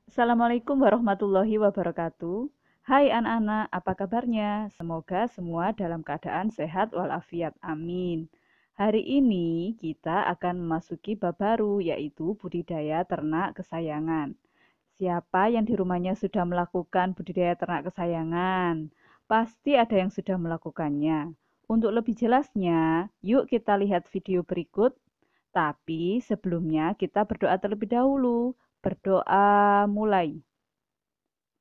Assalamualaikum warahmatullahi wabarakatuh. Hai anak-anak, apa kabarnya? Semoga semua dalam keadaan sehat walafiat. Amin. Hari ini kita akan memasuki bab baru, yaitu budidaya ternak kesayangan. Siapa yang di rumahnya sudah melakukan budidaya ternak kesayangan? Pasti ada yang sudah melakukannya. Untuk lebih jelasnya, yuk kita lihat video berikut. Tapi sebelumnya kita berdoa terlebih dahulu. Berdoa mulai.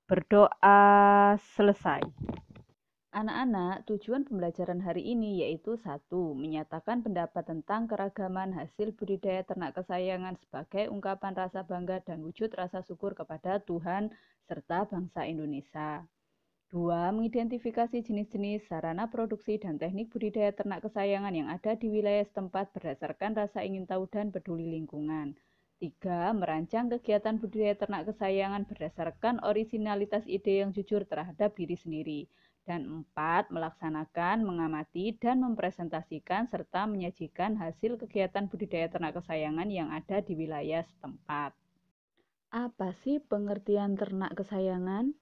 Berdoa selesai. Anak-anak, tujuan pembelajaran hari ini yaitu satu, menyatakan pendapat tentang keragaman hasil budidaya ternak kesayangan sebagai ungkapan rasa bangga dan wujud rasa syukur kepada Tuhan serta bangsa Indonesia. Dua, mengidentifikasi jenis-jenis sarana produksi dan teknik budidaya ternak kesayangan yang ada di wilayah setempat berdasarkan rasa ingin tahu dan peduli lingkungan. Tiga, merancang kegiatan budidaya ternak kesayangan berdasarkan orisinalitas ide yang jujur terhadap diri sendiri. Dan empat, melaksanakan, mengamati, dan mempresentasikan serta menyajikan hasil kegiatan budidaya ternak kesayangan yang ada di wilayah setempat. Apa sih pengertian ternak kesayangan?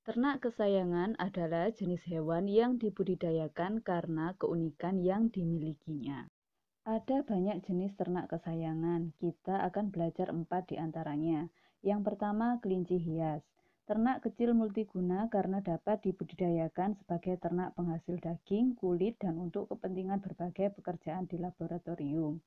Ternak kesayangan adalah jenis hewan yang dibudidayakan karena keunikan yang dimilikinya. Ada banyak jenis ternak kesayangan. Kita akan belajar 4 di antaranya. Yang pertama, kelinci hias. Ternak kecil multiguna karena dapat dibudidayakan sebagai ternak penghasil daging, kulit, dan untuk kepentingan berbagai pekerjaan di laboratorium.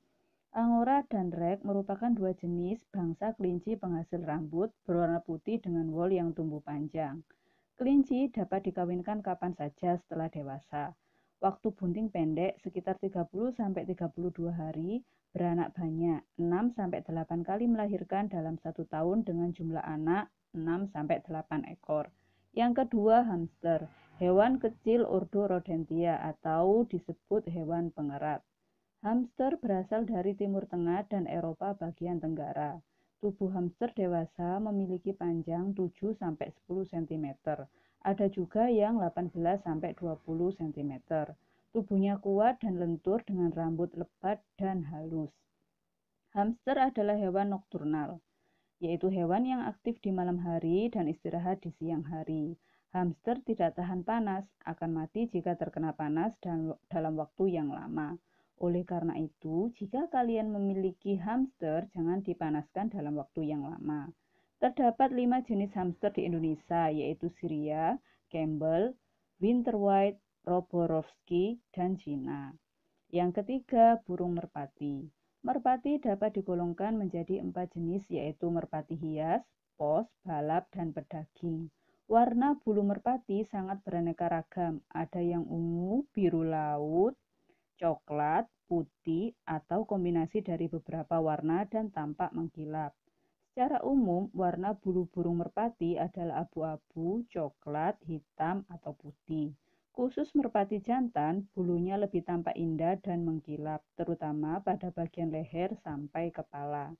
Angora dan rek merupakan dua jenis bangsa kelinci penghasil rambut berwarna putih dengan wol yang tumbuh panjang. Kelinci dapat dikawinkan kapan saja setelah dewasa. Waktu bunting pendek sekitar 30-32 hari, beranak banyak, 6-8 kali melahirkan dalam 1 tahun dengan jumlah anak 6-8 ekor. Yang kedua, hamster, hewan kecil ordo Rodentia atau disebut hewan pengerat. Hamster berasal dari Timur Tengah dan Eropa bagian tenggara. Tubuh hamster dewasa memiliki panjang 7-10 cm. Ada juga yang 18-20 cm. Tubuhnya kuat dan lentur dengan rambut lebat dan halus. Hamster adalah hewan nokturnal, yaitu hewan yang aktif di malam hari dan istirahat di siang hari. Hamster tidak tahan panas, akan mati jika terkena panas dalam waktu yang lama. Oleh karena itu, jika kalian memiliki hamster, jangan dipanaskan dalam waktu yang lama. Terdapat 5 jenis hamster di Indonesia, yaitu Syria, Campbell, Winter White, Roborowski, dan Cina. Yang ketiga, burung merpati. Merpati dapat digolongkan menjadi 4 jenis, yaitu merpati hias, pos, balap, dan berdaging. Warna bulu merpati sangat beraneka ragam. Ada yang ungu, biru laut, coklat, putih, atau kombinasi dari beberapa warna dan tampak mengkilap. Secara umum, warna bulu burung merpati adalah abu-abu, coklat, hitam, atau putih. Khusus merpati jantan, bulunya lebih tampak indah dan mengkilap, terutama pada bagian leher sampai kepala.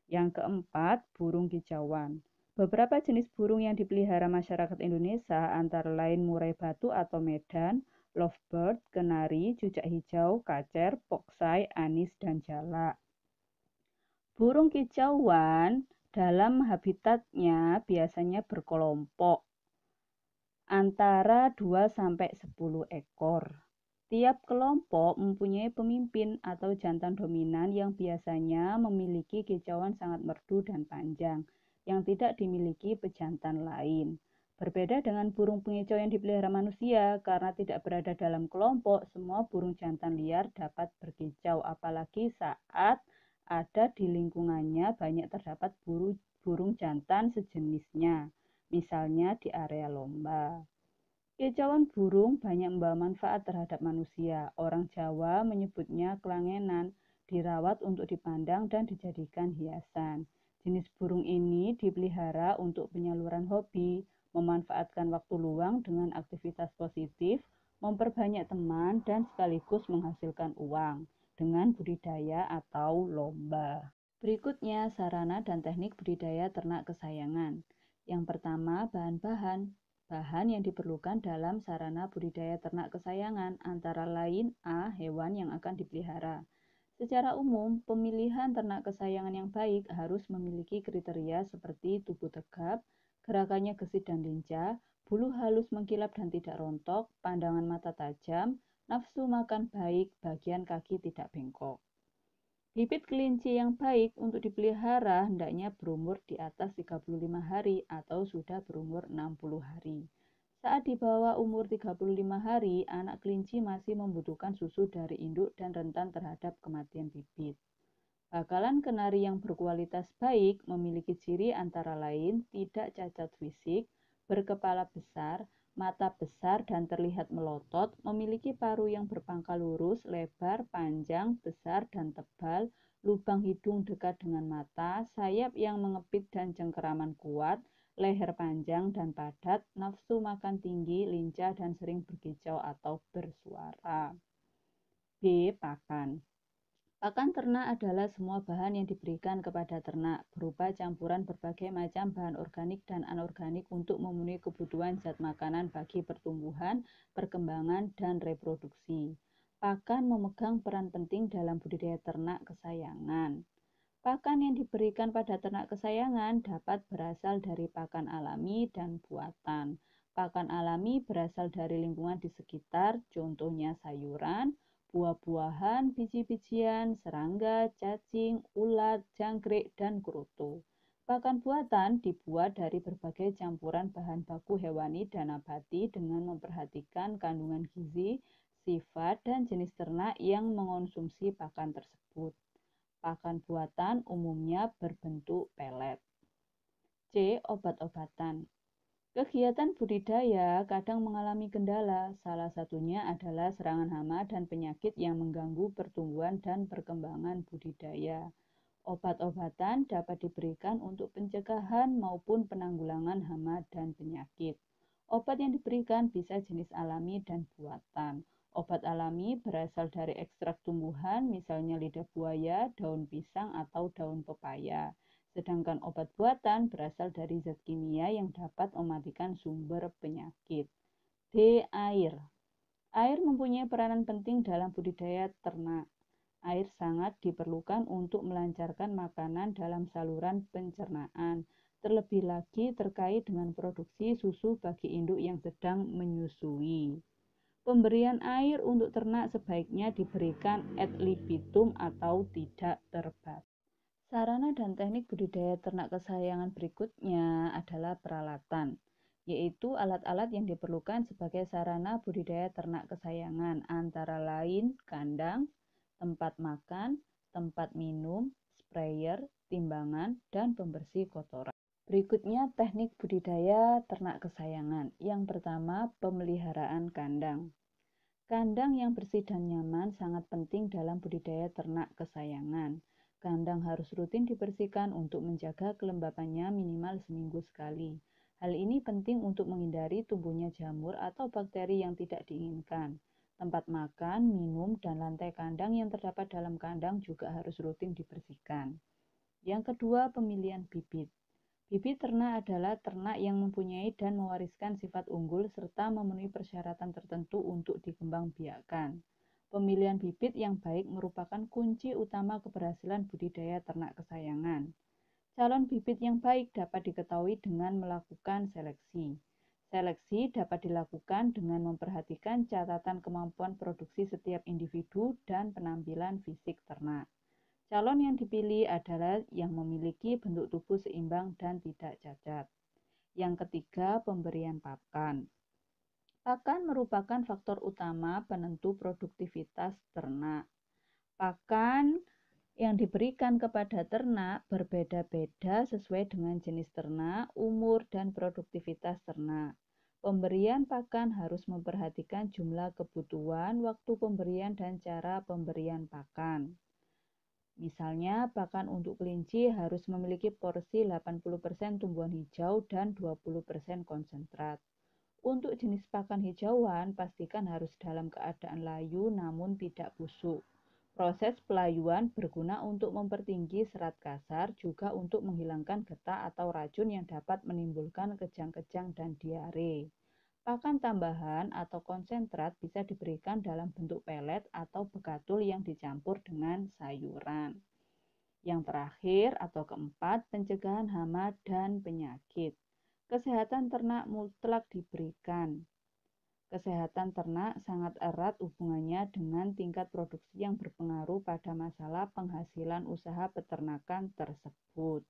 Yang keempat, burung kicauan. Beberapa jenis burung yang dipelihara masyarakat Indonesia antara lain murai batu atau medan, lovebird, kenari, cucak hijau, kacer, poksai, anis, dan jalak. Burung kicauan dalam habitatnya biasanya berkelompok antara 2-10 ekor. Tiap kelompok mempunyai pemimpin atau jantan dominan yang biasanya memiliki kicauan sangat merdu dan panjang, yang tidak dimiliki pejantan lain. Berbeda dengan burung pengicau yang dipelihara manusia, karena tidak berada dalam kelompok, semua burung jantan liar dapat berkicau, apalagi saat ada di lingkungannya banyak terdapat burung jantan sejenisnya, misalnya di area lomba. Kicauan burung banyak membawa manfaat terhadap manusia. Orang Jawa menyebutnya kelangenan, dirawat untuk dipandang dan dijadikan hiasan. Jenis burung ini dipelihara untuk penyaluran hobi, memanfaatkan waktu luang dengan aktivitas positif, memperbanyak teman, dan sekaligus menghasilkan uang dengan budidaya atau lomba. Berikutnya, sarana dan teknik budidaya ternak kesayangan. Yang pertama, bahan-bahan. Bahan yang diperlukan dalam sarana budidaya ternak kesayangan antara lain A. Hewan yang akan dipelihara. Secara umum, pemilihan ternak kesayangan yang baik harus memiliki kriteria seperti tubuh tegap, gerakannya gesit dan lincah, bulu halus mengkilap dan tidak rontok, pandangan mata tajam, nafsu makan baik, bagian kaki tidak bengkok. Bibit kelinci yang baik untuk dipelihara hendaknya berumur di atas 35 hari atau sudah berumur 60 hari. Saat di bawah umur 35 hari, anak kelinci masih membutuhkan susu dari induk dan rentan terhadap kematian bibit. Bakalan kenari yang berkualitas baik memiliki ciri antara lain tidak cacat fisik, berkepala besar, mata besar dan terlihat melotot, memiliki paruh yang berpangkal lurus, lebar, panjang, besar dan tebal, lubang hidung dekat dengan mata, sayap yang mengepit dan cengkeraman kuat, leher panjang dan padat, nafsu makan tinggi, lincah dan sering berkicau atau bersuara. B. Pakan. Pakan ternak adalah semua bahan yang diberikan kepada ternak, berupa campuran berbagai macam bahan organik dan anorganik untuk memenuhi kebutuhan zat makanan bagi pertumbuhan, perkembangan, dan reproduksi. Pakan memegang peran penting dalam budidaya ternak kesayangan. Pakan yang diberikan pada ternak kesayangan dapat berasal dari pakan alami dan buatan. Pakan alami berasal dari lingkungan di sekitar, contohnya sayuran, buah-buahan, biji-bijian, serangga, cacing, ulat, jangkrik, dan kurutu. Pakan buatan dibuat dari berbagai campuran bahan baku hewani dan nabati dengan memperhatikan kandungan gizi, sifat, dan jenis ternak yang mengonsumsi pakan tersebut. Pakan buatan umumnya berbentuk pelet. C. Obat-obatan. Kegiatan budidaya kadang mengalami kendala, salah satunya adalah serangan hama dan penyakit yang mengganggu pertumbuhan dan perkembangan budidaya. Obat-obatan dapat diberikan untuk pencegahan maupun penanggulangan hama dan penyakit. Obat yang diberikan bisa jenis alami dan buatan. Obat alami berasal dari ekstrak tumbuhan, misalnya lidah buaya, daun pisang, atau daun pepaya. Sedangkan obat buatan berasal dari zat kimia yang dapat mematikan sumber penyakit. D. Air. Air mempunyai peranan penting dalam budidaya ternak. Air sangat diperlukan untuk melancarkan makanan dalam saluran pencernaan, terlebih lagi terkait dengan produksi susu bagi induk yang sedang menyusui. Pemberian air untuk ternak sebaiknya diberikan ad libitum atau tidak terbatas. Sarana dan teknik budidaya ternak kesayangan berikutnya adalah peralatan, yaitu alat-alat yang diperlukan sebagai sarana budidaya ternak kesayangan, antara lain kandang, tempat makan, tempat minum, sprayer, timbangan, dan pembersih kotoran. Berikutnya teknik budidaya ternak kesayangan. Yang pertama, pemeliharaan kandang. Kandang yang bersih dan nyaman sangat penting dalam budidaya ternak kesayangan. Kandang harus rutin dibersihkan untuk menjaga kelembapannya minimal seminggu sekali. Hal ini penting untuk menghindari tumbuhnya jamur atau bakteri yang tidak diinginkan. Tempat makan, minum, dan lantai kandang yang terdapat dalam kandang juga harus rutin dibersihkan. Yang kedua, pemilihan bibit. Bibit ternak adalah ternak yang mempunyai dan mewariskan sifat unggul serta memenuhi persyaratan tertentu untuk dikembangbiakkan. Pemilihan bibit yang baik merupakan kunci utama keberhasilan budidaya ternak kesayangan. Calon bibit yang baik dapat diketahui dengan melakukan seleksi. Seleksi dapat dilakukan dengan memperhatikan catatan kemampuan produksi setiap individu dan penampilan fisik ternak. Calon yang dipilih adalah yang memiliki bentuk tubuh seimbang dan tidak cacat. Yang ketiga, pemberian pakan. Pakan merupakan faktor utama penentu produktivitas ternak. Pakan yang diberikan kepada ternak berbeda-beda sesuai dengan jenis ternak, umur, dan produktivitas ternak. Pemberian pakan harus memperhatikan jumlah kebutuhan, waktu pemberian, dan cara pemberian pakan. Misalnya, pakan untuk kelinci harus memiliki porsi 80% tumbuhan hijau dan 20% konsentrat. Untuk jenis pakan hijauan, pastikan harus dalam keadaan layu namun tidak busuk. Proses pelayuan berguna untuk mempertinggi serat kasar, juga untuk menghilangkan getah atau racun yang dapat menimbulkan kejang-kejang dan diare. Pakan tambahan atau konsentrat bisa diberikan dalam bentuk pelet atau bekatul yang dicampur dengan sayuran. Yang terakhir atau keempat, pencegahan hama dan penyakit. Kesehatan ternak mutlak diberikan. Kesehatan ternak sangat erat hubungannya dengan tingkat produksi yang berpengaruh pada masalah penghasilan usaha peternakan tersebut.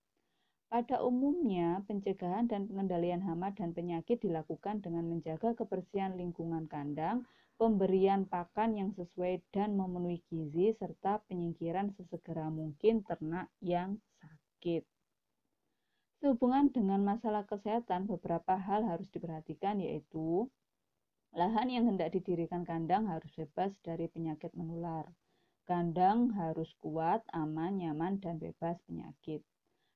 Pada umumnya, pencegahan dan pengendalian hama dan penyakit dilakukan dengan menjaga kebersihan lingkungan kandang, pemberian pakan yang sesuai dan memenuhi gizi, serta penyingkiran sesegera mungkin ternak yang sakit. Sehubungan dengan masalah kesehatan, beberapa hal harus diperhatikan, yaitu lahan yang hendak didirikan kandang harus bebas dari penyakit menular. Kandang harus kuat, aman, nyaman, dan bebas penyakit.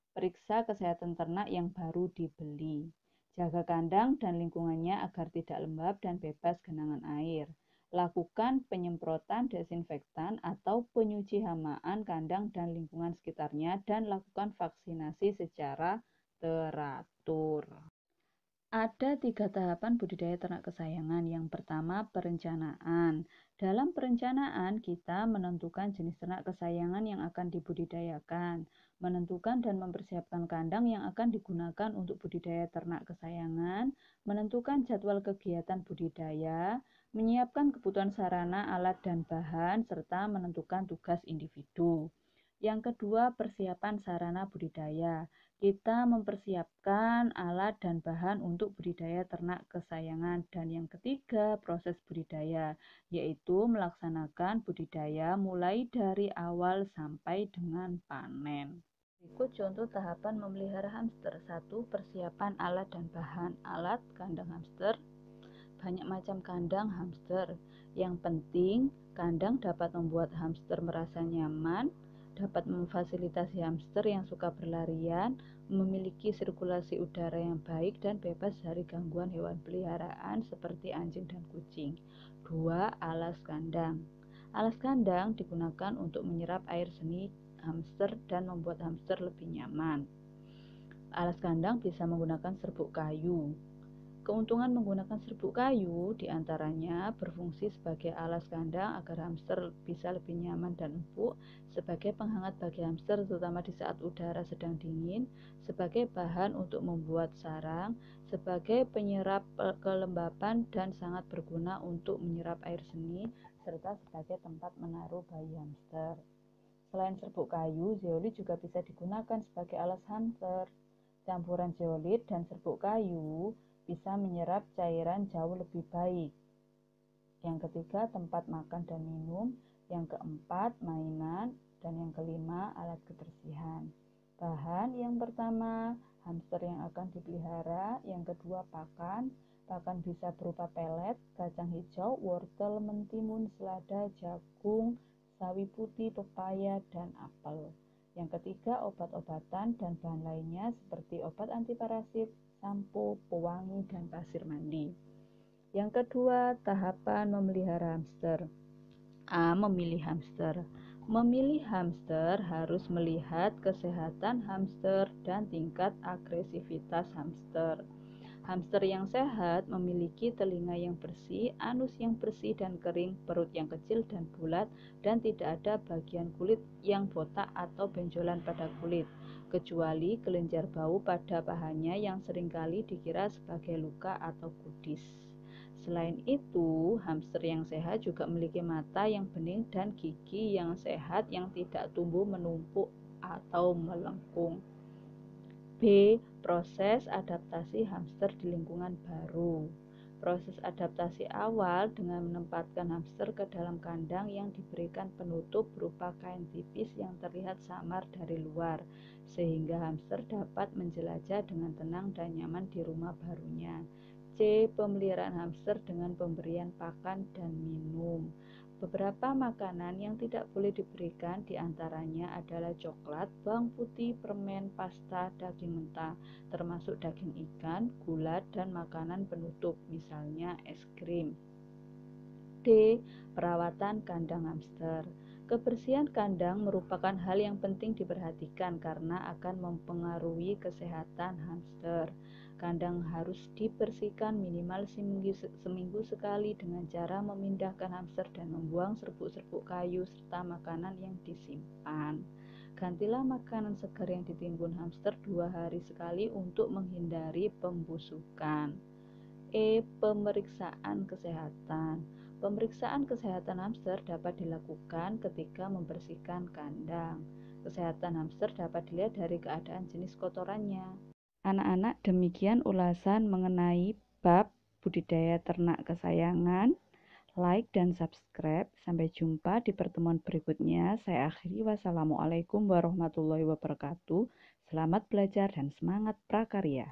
Periksa kesehatan ternak yang baru dibeli. Jaga kandang dan lingkungannya agar tidak lembab dan bebas genangan air. Lakukan penyemprotan desinfektan atau penyuci hamaan kandang dan lingkungan sekitarnya, dan lakukan vaksinasi secara teratur. Ada 3 tahapan budidaya ternak kesayangan. Yang pertama, perencanaan. Dalam perencanaan, kita menentukan jenis ternak kesayangan yang akan dibudidayakan, menentukan dan mempersiapkan kandang yang akan digunakan untuk budidaya ternak kesayangan, menentukan jadwal kegiatan budidaya, menyiapkan kebutuhan sarana, alat, dan bahan, serta menentukan tugas individu. Yang kedua, persiapan sarana budidaya. Kita mempersiapkan alat dan bahan untuk budidaya ternak kesayangan. Dan yang ketiga, proses budidaya, yaitu melaksanakan budidaya mulai dari awal sampai dengan panen. Berikut contoh tahapan memelihara hamster. 1. Persiapan alat dan bahan. Alat, kandang hamster, banyak macam kandang hamster. Yang penting, kandang dapat membuat hamster merasa nyaman, dapat memfasilitasi hamster yang suka berlarian, memiliki sirkulasi udara yang baik, dan bebas dari gangguan hewan peliharaan seperti anjing dan kucing. 2. Alas kandang. Alas kandang digunakan untuk menyerap air seni hamster dan membuat hamster lebih nyaman. Alas kandang bisa menggunakan serbuk kayu. Keuntungan menggunakan serbuk kayu diantaranya berfungsi sebagai alas kandang agar hamster bisa lebih nyaman dan empuk, sebagai penghangat bagi hamster terutama di saat udara sedang dingin, sebagai bahan untuk membuat sarang, sebagai penyerap kelembapan dan sangat berguna untuk menyerap air seni, serta sebagai tempat menaruh bayi hamster. Selain serbuk kayu, zeolit juga bisa digunakan sebagai alas hamster. Campuran zeolit dan serbuk kayu bisa menyerap cairan jauh lebih baik. Yang ketiga, tempat makan dan minum. Yang keempat, mainan. Dan yang kelima, alat kebersihan. Bahan yang pertama, hamster yang akan dipelihara. Yang kedua, pakan. Pakan bisa berupa pelet, kacang hijau, wortel, mentimun, selada, jagung, sawi putih, pepaya, dan apel. Yang ketiga, obat-obatan dan bahan lainnya seperti obat antiparasit, sampo, pewangi, dan pasir mandi. Yang kedua, tahapan memelihara hamster. A. Memilih hamster. Memilih hamster harus melihat kesehatan hamster dan tingkat agresivitas hamster. Hamster yang sehat memiliki telinga yang bersih, anus yang bersih dan kering, perut yang kecil dan bulat, dan tidak ada bagian kulit yang botak atau benjolan pada kulit, kecuali kelenjar bau pada pahanya yang seringkali dikira sebagai luka atau kudis. Selain itu, hamster yang sehat juga memiliki mata yang bening dan gigi yang sehat yang tidak tumbuh menumpuk atau melengkung. B. Proses adaptasi hamster di lingkungan baru. Proses adaptasi awal dengan menempatkan hamster ke dalam kandang yang diberikan penutup berupa kain tipis yang terlihat samar dari luar, sehingga hamster dapat menjelajah dengan tenang dan nyaman di rumah barunya. C. Pemeliharaan hamster dengan pemberian pakan dan minum. Beberapa makanan yang tidak boleh diberikan diantaranya adalah coklat, bawang putih, permen, pasta, daging mentah, termasuk daging ikan, gula, dan makanan penutup, misalnya es krim. D. Perawatan kandang hamster. Kebersihan kandang merupakan hal yang penting diperhatikan karena akan mempengaruhi kesehatan hamster. Kandang harus dibersihkan minimal seminggu sekali dengan cara memindahkan hamster dan membuang serbuk-serbuk kayu serta makanan yang disimpan. Gantilah makanan segar yang ditimbun hamster 2 hari sekali untuk menghindari pembusukan. Pemeriksaan kesehatan. Pemeriksaan kesehatan hamster dapat dilakukan ketika membersihkan kandang. Kesehatan hamster dapat dilihat dari keadaan jenis kotorannya. Anak-anak, demikian ulasan mengenai bab budidaya ternak kesayangan. Like dan subscribe. Sampai jumpa di pertemuan berikutnya. Saya akhiri. Wassalamualaikum warahmatullahi wabarakatuh. Selamat belajar dan semangat prakarya.